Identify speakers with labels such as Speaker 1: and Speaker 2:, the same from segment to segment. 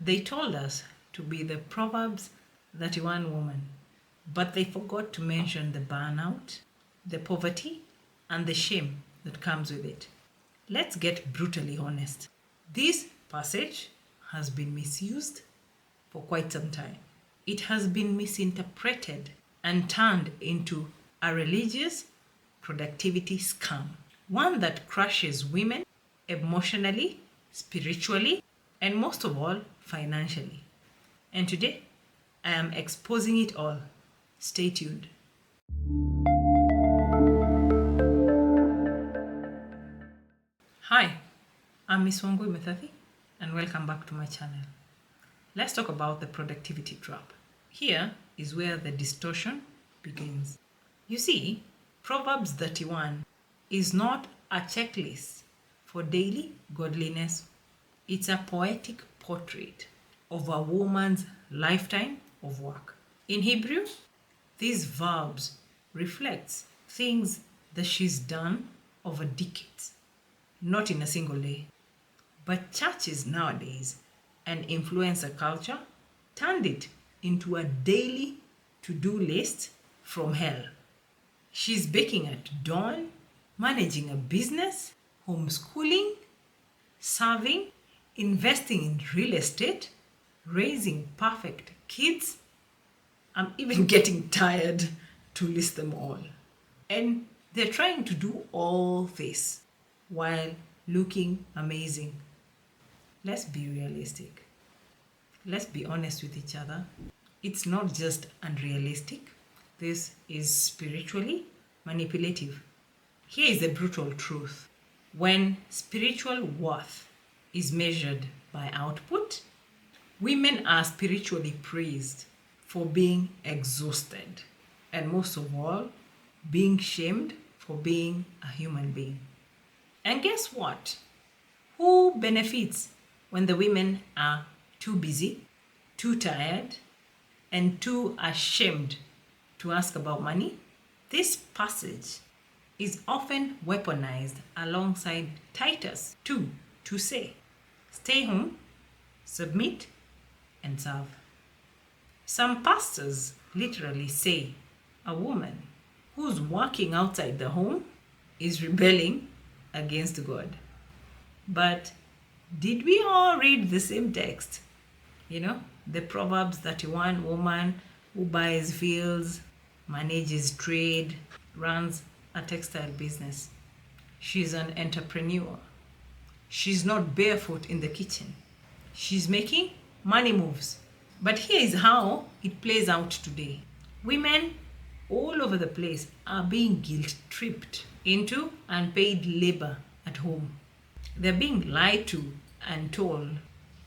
Speaker 1: They told us to be the Proverbs 31 woman, but they forgot to mention the burnout, the poverty, and the shame that comes with it. Let's get brutally honest. This passage has been misused for quite some time. It has been misinterpreted and turned into a religious productivity scam, one that crushes women emotionally, spiritually, and most of all, financially. And today, I am exposing it all. Stay tuned. Hi, I'm Miss Wangui Muithathi, and welcome back to my channel. Let's talk about the productivity trap. Here is where the distortion begins. You see, Proverbs 31 is not a checklist for daily godliness. It's a poetic portrait of a woman's lifetime of work. In Hebrew, these verbs reflects things that she's done over decades, not in a single day. But churches nowadays and influencer culture turned it into a daily to-do list from hell. She's baking at dawn, managing a business, homeschooling, serving, investing in real estate, raising perfect kids. I'm even getting tired to list them all. And they're trying to do all this while looking amazing. Let's be realistic. Let's be honest with each other. It's not just unrealistic. This is spiritually manipulative. Here is the brutal truth. When spiritual worth is measured by output, women are spiritually praised for being exhausted, and most of all, being shamed for being a human being. And guess what? Who benefits when the women are too busy, too tired, and too ashamed to ask about money? This passage is often weaponized alongside Titus 2 to say, stay home, submit, and serve. Some pastors literally say a woman who's working outside the home is rebelling against God. But did we all read the same text? The Proverbs 31 woman who buys fields, manages trade, runs a textile business. She's an entrepreneur. She's not barefoot in the kitchen. She's making money moves. But here is how it plays out today. Women all over the place are being guilt-tripped into unpaid labor at home. They're being lied to and told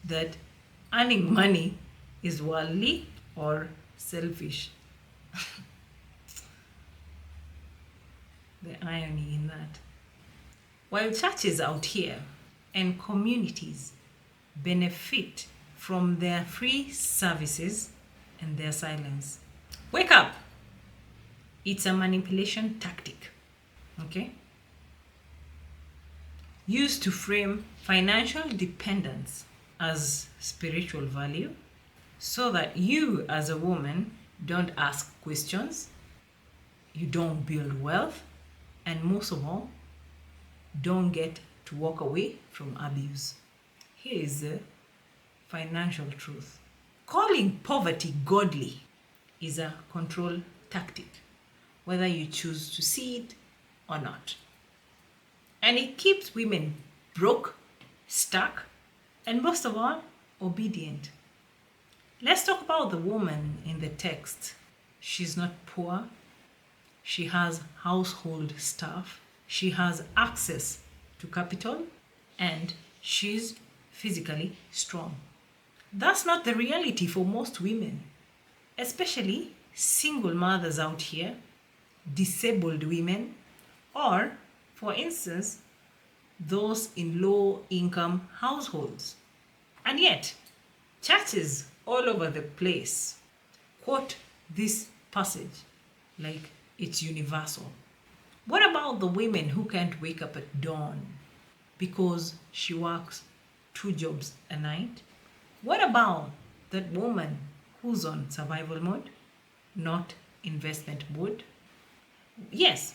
Speaker 1: that earning money is worldly or selfish. The irony in that. While churches out here and communities benefit from their free services and their silence. Wake up! It's a manipulation tactic, okay? Used to frame financial dependence as spiritual value so that you as a woman don't ask questions, you don't build wealth, and most of all, don't get to walk away from abuse. Here is the financial truth. Calling poverty godly is a control tactic, whether you choose to see it or not. And it keeps women broke, stuck, and most of all, obedient. Let's talk about the woman in the text. She's not poor. She has household stuff. She has access to capital, and she's physically strong. That's not the reality for most women, especially single mothers out here, disabled women, or, for instance, those in low-income households. And yet, churches all over the place quote this passage like it's universal. What about the women who can't wake up at dawn because she works 2 jobs a night? What about that woman who's on survival mode, not investment mode? Yes,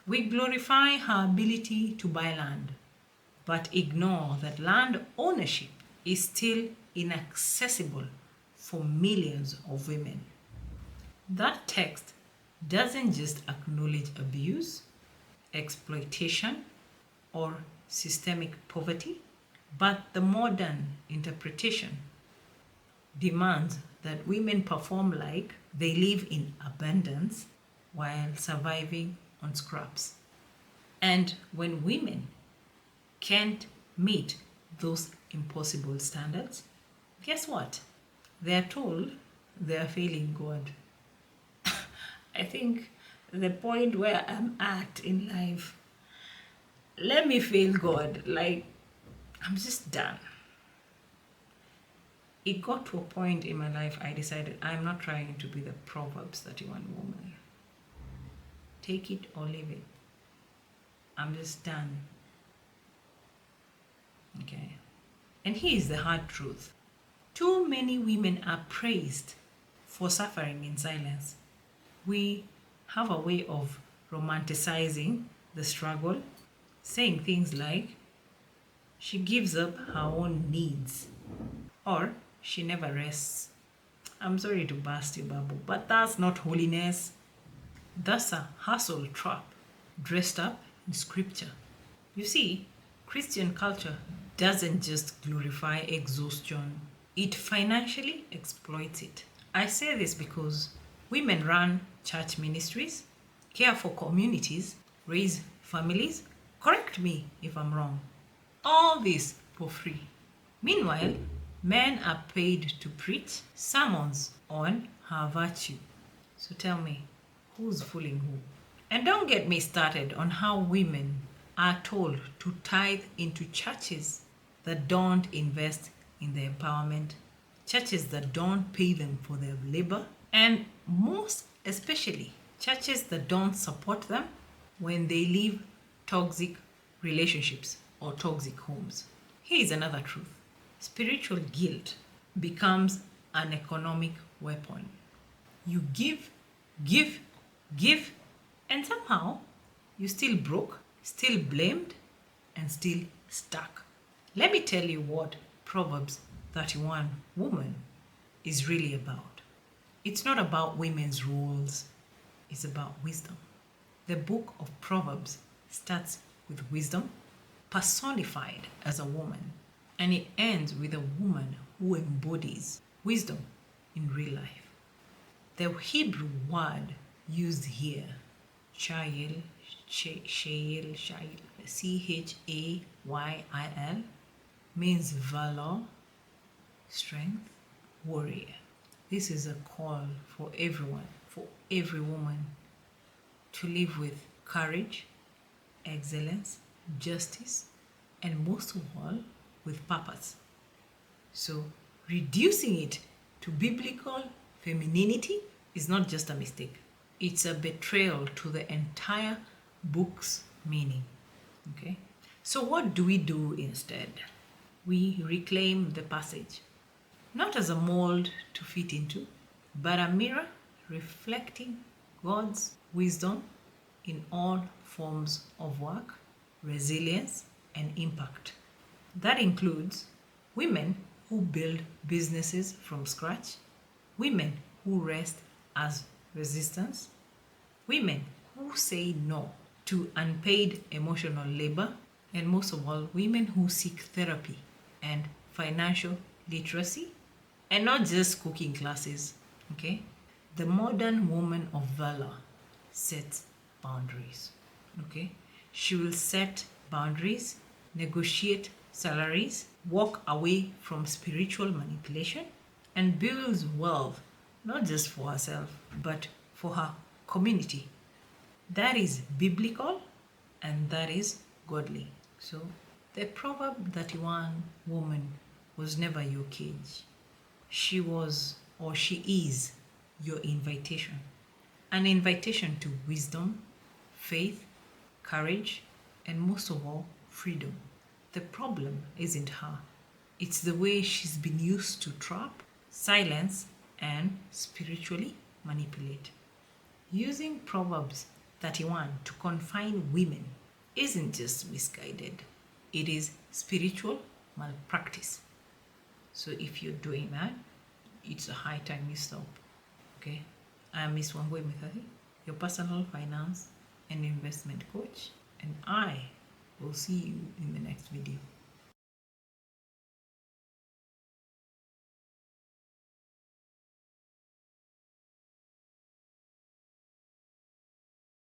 Speaker 1: we glorify her ability to buy land, but ignore that land ownership is still inaccessible for millions of women. That text doesn't just acknowledge abuse, exploitation, or systemic poverty, but the modern interpretation demands that women perform like they live in abundance while surviving on scraps. And when women can't meet those impossible standards, guess what? They are told they are failing God. I think the point where I'm at in life, let me fail God. Like, I'm just done. It got to a point in my life I decided I'm not trying to be the Proverbs 31 woman. Take it or leave it. I'm just done. Okay. And here's the hard truth. Too many women are praised for suffering in silence. We have a way of romanticizing the struggle, saying things like, she gives up her own needs, or she never rests. I'm sorry to burst your bubble, but that's not holiness. That's a hustle trap dressed up in scripture. You see, Christian culture doesn't just glorify exhaustion, it financially exploits it. I say this because women run church ministries, care for communities, raise families. Correct me if I'm wrong. All this for free. Meanwhile, men are paid to preach sermons on her virtue. So tell me, who's fooling who? And don't get me started on how women are told to tithe into churches that don't invest in their empowerment, churches that don't pay them for their labor, and most especially, churches that don't support them when they leave toxic relationships or toxic homes. Here is another truth. Spiritual guilt becomes an economic weapon. You give, give, give, and somehow you still broke, still blamed, and still stuck. Let me tell you what Proverbs 31 woman is really about. It's not about women's roles, it's about wisdom. The book of Proverbs starts with wisdom personified as a woman, and it ends with a woman who embodies wisdom in real life. The Hebrew word used here, Chayil, Chayil, C-H-A-Y-I-L, means valor, strength, warrior. This is a call for everyone, for every woman, to live with courage, excellence, justice, and most of all, with purpose. So, reducing it to biblical femininity is not just a mistake. It's a betrayal to the entire book's meaning. Okay? So what do we do instead? We reclaim the passage, not as a mold to fit into, but a mirror reflecting God's wisdom in all forms of work, resilience, and impact. That includes women who build businesses from scratch, women who rest as resistance, women who say no to unpaid emotional labor, and most of all, women who seek therapy and financial literacy, and not just cooking classes. Okay? The modern woman of valor sets boundaries. Okay? She will set boundaries, negotiate salaries, walk away from spiritual manipulation, and builds wealth, not just for herself, but for her community. That is biblical and that is godly. So, the Proverb 31 woman was never your cage. She was, or she is, your invitation. An invitation to wisdom, faith, courage, and most of all, freedom. The problem isn't her. It's the way she's been used to trap, silence, and spiritually manipulate. Using Proverbs 31 to confine women isn't just misguided, it is spiritual malpractice. So if you're doing that, it's a high time you stop. Okay? I am Miss Wangui Muithathi, your personal finance and investment coach, and I will see you in the next video.